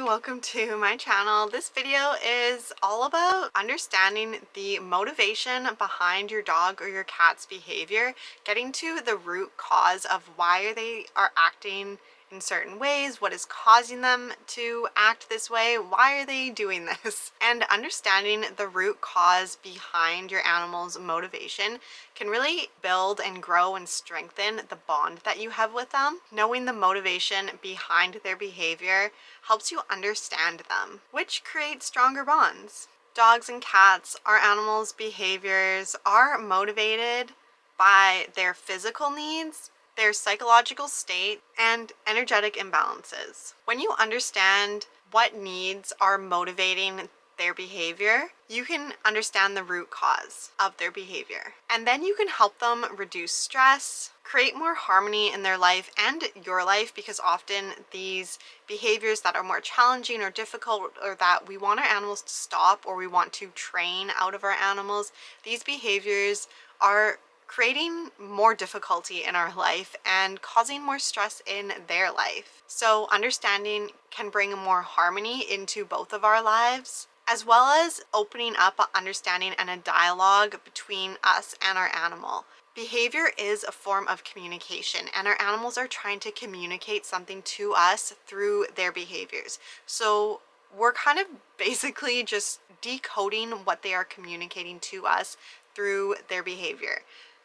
welcome to my channel. This video is all about understanding the motivation behind your dog or your cat's behavior, getting to the root cause of why they are acting in certain ways, what is causing them to act this way, why are they doing this, and understanding the root cause behind your animal's motivation can really build and grow and strengthen the bond that you have with them. Knowing the motivation behind their behavior helps you understand them, which creates stronger bonds. Dogs and cats, our animals' behaviors are motivated by their physical needs, their psychological state, and energetic imbalances. When you understand what needs are motivating their behavior, you can understand the root cause of their behavior. And then you can help them reduce stress, create more harmony in their life and your life, because often these behaviors that are more challenging or difficult, or that we want our animals to stop or we want to train out of our animals, these behaviors are creating more difficulty in our life and causing more stress in their life. So understanding can bring more harmony into both of our lives, as well as opening up an understanding and a dialogue between us and our animal. Behavior is a form of communication, and our animals are trying to communicate something to us through their behaviors. So we're kind of basically just decoding what they are communicating to us through their behavior.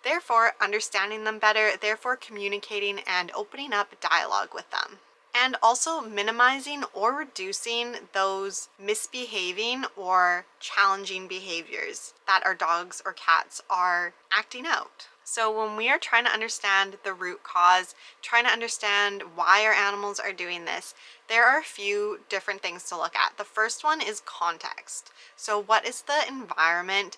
Therefore, understanding them better, therefore communicating and opening up dialogue with them. And also minimizing or reducing those misbehaving or challenging behaviors that our dogs or cats are acting out. So when we are trying to understand the root cause, trying to understand why our animals are doing this, there are a few different things to look at. The first one is context. So what is the environment?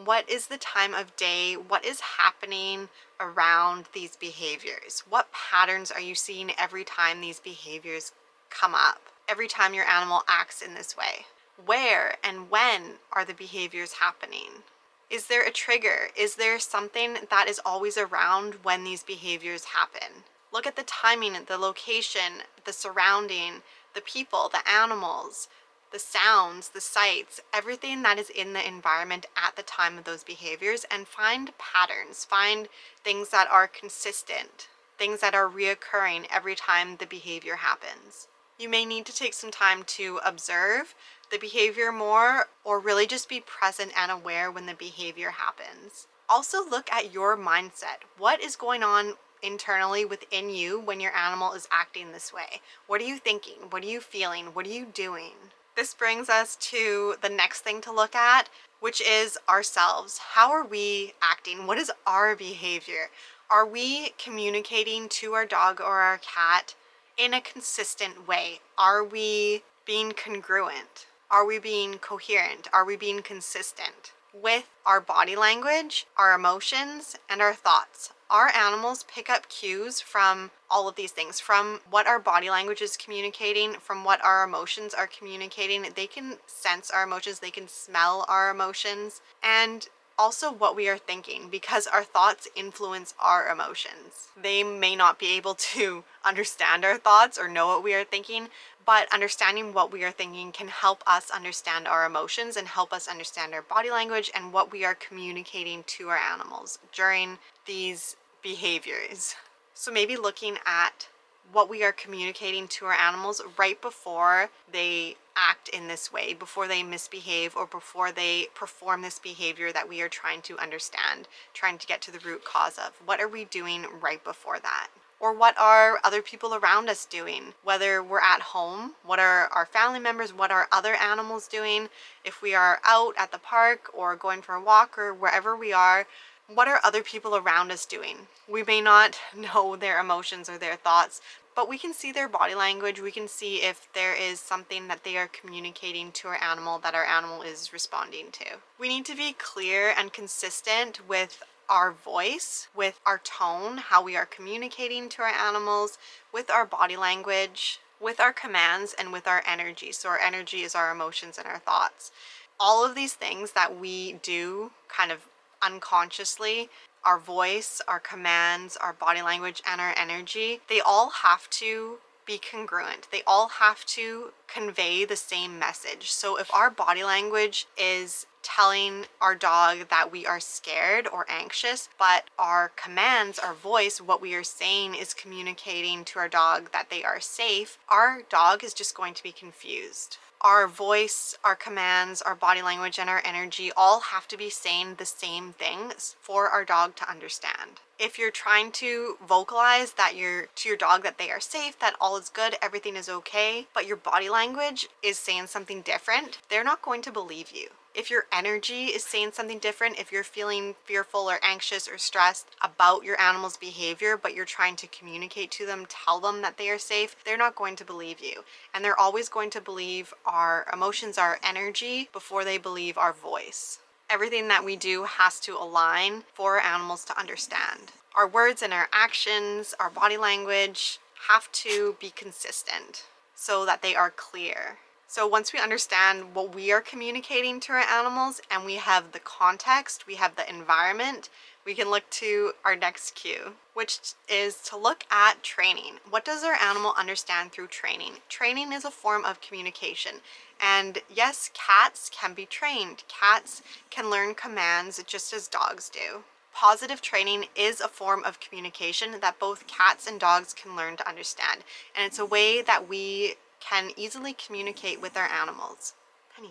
What is the time of day? What is happening around these behaviors? What patterns are you seeing every time these behaviors come up? Every time your animal acts in this way? Where and when are the behaviors happening? Is there a trigger? Is there something that is always around when these behaviors happen? Look at the timing, the location, the surrounding, the people, the animals, the sounds, the sights, everything that is in the environment at the time of those behaviors, and find patterns, find things that are consistent, things that are reoccurring every time the behavior happens. You may need to take some time to observe the behavior more, or really just be present and aware when the behavior happens. Also look at your mindset. What is going on internally within you when your animal is acting this way? What are you thinking? What are you feeling? What are you doing? This brings us to the next thing to look at, which is ourselves. How are we acting? What is our behavior? Are we communicating to our dog or our cat in a consistent way? Are we being congruent? Are we being coherent? Are we being consistent with our body language, our emotions, and our thoughts? Our animals pick up cues from all of these things, from what our body language is communicating, from what our emotions are communicating. They can sense our emotions, they can smell our emotions, and also what we are thinking, because our thoughts influence our emotions. They may not be able to understand our thoughts or know what we are thinking, but understanding what we are thinking can help us understand our emotions and help us understand our body language and what we are communicating to our animals during these behaviors. So maybe looking at what we are communicating to our animals right before they act in this way, before they misbehave, or before they perform this behavior that we are trying to understand, trying to get to the root cause of. What are we doing right before that? Or what are other people around us doing? Whether we're at home, what are our family members, what are other animals doing? If we are out at the park or going for a walk or wherever we are, what are other people around us doing? We may not know their emotions or their thoughts, but we can see their body language. We can see if there is something that they are communicating to our animal that our animal is responding to. We need to be clear and consistent with our voice, with our tone, how we are communicating to our animals, with our body language, with our commands, and with our energy. So our energy is our emotions and our thoughts. All of these things that we do kind of unconsciously, our voice, our commands, our body language, and our energy, they all have to be congruent. They all have to convey the same message. So if our body language is telling our dog that we are scared or anxious, but our commands, our voice, what we are saying is communicating to our dog that they are safe, our dog is just going to be confused. Our voice, our commands, our body language, and our energy all have to be saying the same things for our dog to understand. If you're trying to vocalize that to your dog that they are safe, that all is good, everything is okay, but your body language is saying something different, they're not going to believe you. If your energy is saying something different, if you're feeling fearful or anxious or stressed about your animal's behavior, but you're trying to communicate to them, tell them that they are safe, they're not going to believe you. And they're always going to believe our emotions, our energy, before they believe our voice. Everything that we do has to align for our animals to understand. Our words and our actions, our body language have to be consistent so that they are clear. So once we understand what we are communicating to our animals and we have the context, we have the environment, we can look to our next cue, which is to look at training. What does our animal understand through training? Training is a form of communication. And yes, cats can be trained. Cats can learn commands just as dogs do. Positive training is a form of communication that both cats and dogs can learn to understand. And it's a way that we can easily communicate with our animals. Penny,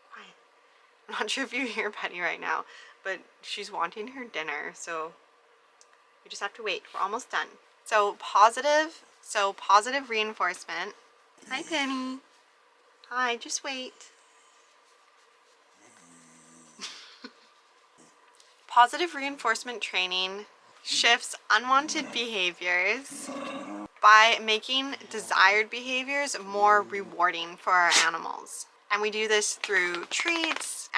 quiet. I'm not sure if you hear Penny right now, but she's wanting her dinner, so we just have to wait. We're almost done. So positive reinforcement. Hi, Penny. Hi, just wait. Positive reinforcement training shifts unwanted behaviors by making desired behaviors more rewarding for our animals. And we do this through treats,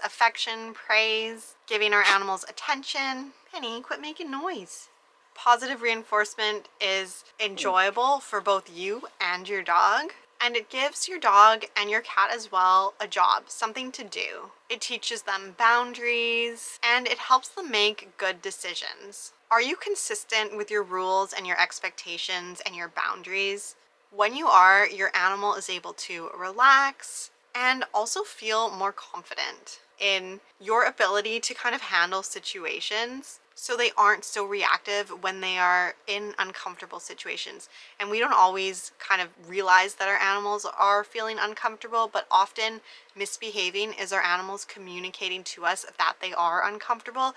affection, praise, giving our animals attention. Penny, quit making noise. Positive reinforcement is enjoyable for both you and your dog. And it gives your dog and your cat as well a job, something to do. It teaches them boundaries and it helps them make good decisions. Are you consistent with your rules and your expectations and your boundaries? When you are, your animal is able to relax and also feel more confident in your ability to kind of handle situations, so they aren't so reactive when they are in uncomfortable situations. And we don't always kind of realize that our animals are feeling uncomfortable, but often misbehaving is our animals communicating to us that they are uncomfortable.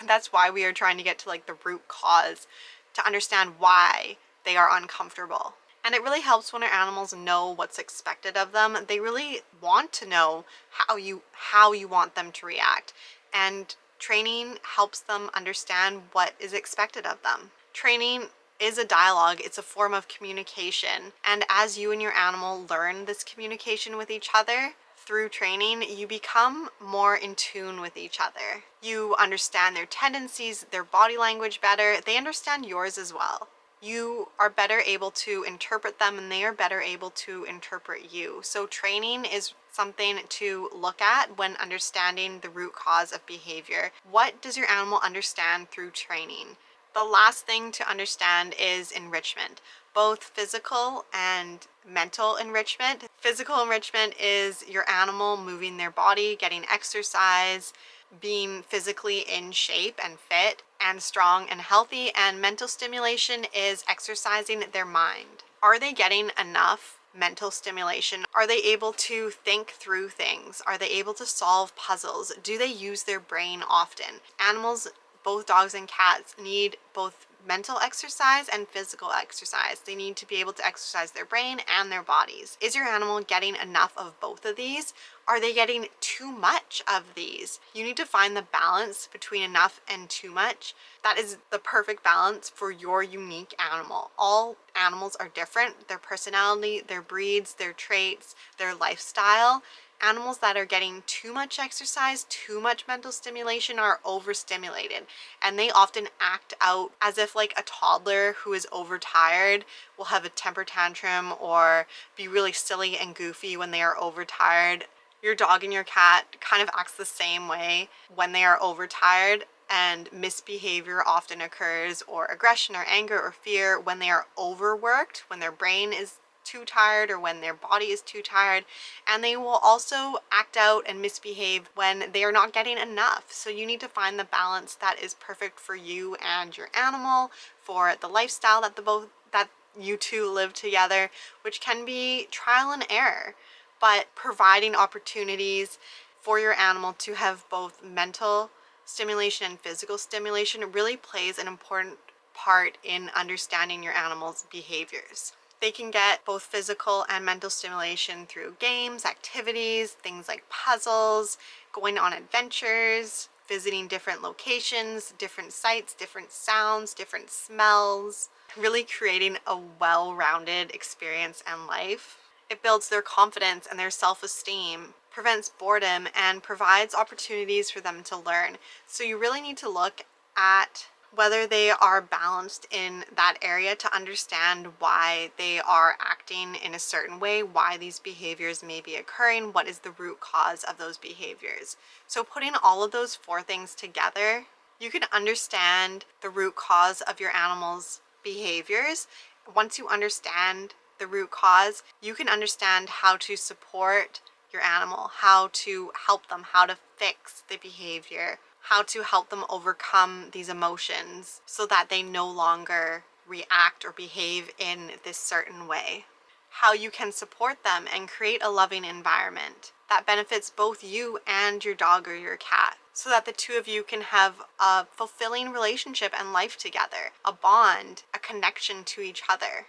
That's why we are trying to get to like the root cause, to understand why they are uncomfortable. And it really helps when our animals know what's expected of them. They really want to know how you want them to react. And training helps them understand what is expected of them. Training is a dialogue, it's a form of communication. And as you and your animal learn this communication with each other through training, you become more in tune with each other. You understand their tendencies, their body language better. They understand yours as well. You are better able to interpret them and they are better able to interpret you. So training is something to look at when understanding the root cause of behavior. What does your animal understand through training? The last thing to understand is enrichment, both physical and mental enrichment. Physical enrichment is your animal moving their body, getting exercise, being physically in shape and fit and strong and healthy. And mental stimulation is exercising their mind. Are they getting enough mental stimulation? Are they able to think through things? Are they able to solve puzzles? Do they use their brain often? Animals, both dogs and cats, need both mental exercise and physical exercise. They need to be able to exercise their brain and their bodies. Is your animal getting enough of both of these? Are they getting too much of these? You need to find the balance between enough and too much. That is the perfect balance for your unique animal. All animals are different. Their personality, their breeds, their traits, their lifestyle. Animals that are getting too much exercise, too much mental stimulation are overstimulated, and they often act out as if like a toddler who is overtired will have a temper tantrum or be really silly and goofy when they are overtired. Your dog and your cat kind of acts the same way when they are overtired, and misbehavior often occurs, or aggression or anger or fear, when they are overworked, when their brain is too tired or when their body is too tired. And they will also act out and misbehave when they are not getting enough. So you need to find the balance that is perfect for you and your animal, for the lifestyle that you two live together, which can be trial and error, but providing opportunities for your animal to have both mental stimulation and physical stimulation really plays an important part in understanding your animal's behaviors. They can get both physical and mental stimulation through games, activities, things like puzzles, going on adventures, visiting different locations, different sights, different sounds, different smells, really creating a well-rounded experience and life. It builds their confidence and their self-esteem, prevents boredom, and provides opportunities for them to learn. So you really need to look at whether they are balanced in that area to understand why they are acting in a certain way, why these behaviors may be occurring, what is the root cause of those behaviors. So putting all of those 4 things together, you can understand the root cause of your animal's behaviors. Once you understand the root cause, you can understand how to support your animal, how to help them, how to fix the behavior, how to help them overcome these emotions so that they no longer react or behave in this certain way. How you can support them and create a loving environment that benefits both you and your dog or your cat, so that the two of you can have a fulfilling relationship and life together, a bond, a connection to each other.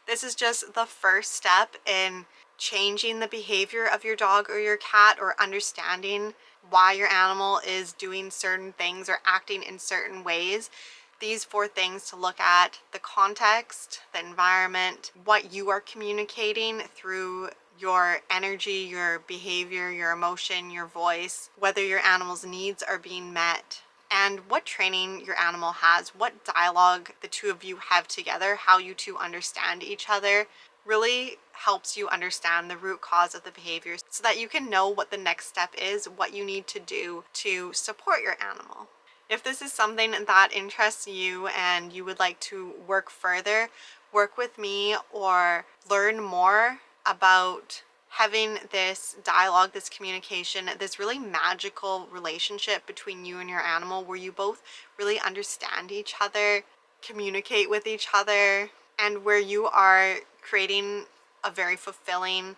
This is just the first step in changing the behavior of your dog or your cat, or understanding why your animal is doing certain things or acting in certain ways. These 4 things to look at: the context, the environment, what you are communicating through your energy, your behavior, your emotion, your voice, whether your animal's needs are being met, and what training your animal has, what dialogue the two of you have together, how you two understand each other, really helps you understand the root cause of the behaviors so that you can know what the next step is, what you need to do to support your animal. If this is something that interests you and you would like to work further, work with me, or learn more about having this dialogue, this communication, this really magical relationship between you and your animal, where you both really understand each other, communicate with each other, and where you are creating a very fulfilling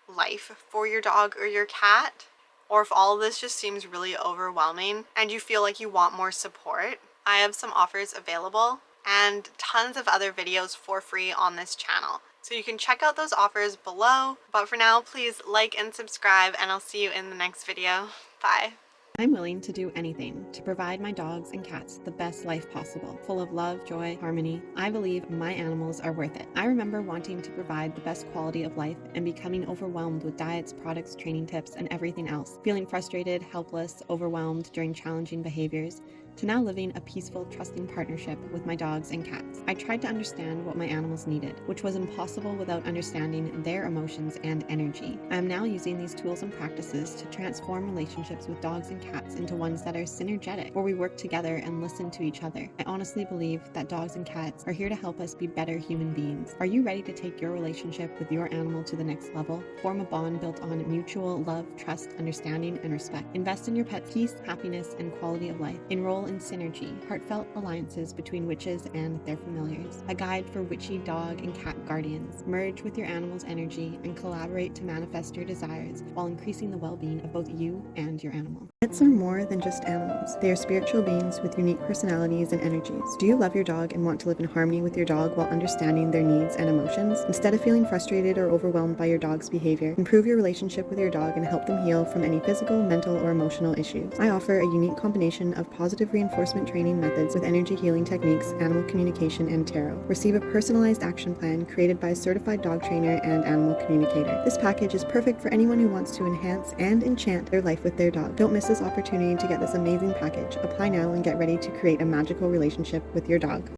life for your dog or your cat. Or if all of this just seems really overwhelming and you feel like you want more support, I have some offers available and tons of other videos for free on this channel. So you can check out those offers below. But for now, please like and subscribe, and I'll see you in the next video. Bye. I'm willing to do anything to provide my dogs and cats the best life possible, full of love, joy, harmony. I believe my animals are worth it. I remember wanting to provide the best quality of life and becoming overwhelmed with diets, products, training tips, and everything else, feeling frustrated, helpless, overwhelmed during challenging behaviors, to now living a peaceful, trusting partnership with my dogs and cats. I tried to understand what my animals needed, which was impossible without understanding their emotions and energy. I am now using these tools and practices to transform relationships with dogs and cats into ones that are synergetic, where we work together and listen to each other. I honestly believe that dogs and cats are here to help us be better human beings. Are you ready to take your relationship with your animal to the next level? Form a bond built on mutual love, trust, understanding, and respect. Invest in your pet's peace, happiness, and quality of life. Enroll in Synergy, heartfelt alliances between witches and their familiars. A guide for witchy dog and cat guardians. Merge with your animal's energy and collaborate to manifest your desires while increasing the well-being of both you and your animal. Pets are more than just animals. They are spiritual beings with unique personalities and energies. Do you love your dog and want to live in harmony with your dog while understanding their needs and emotions? Instead of feeling frustrated or overwhelmed by your dog's behavior, improve your relationship with your dog and help them heal from any physical, mental, or emotional issues. I offer a unique combination of positive reinforcement training methods with energy healing techniques, animal communication, and tarot. Receive a personalized action plan created by a certified dog trainer and animal communicator. This package is perfect for anyone who wants to enhance and enchant their life with their dog. Don't miss this opportunity to get this amazing package. Apply now and get ready to create a magical relationship with your dog.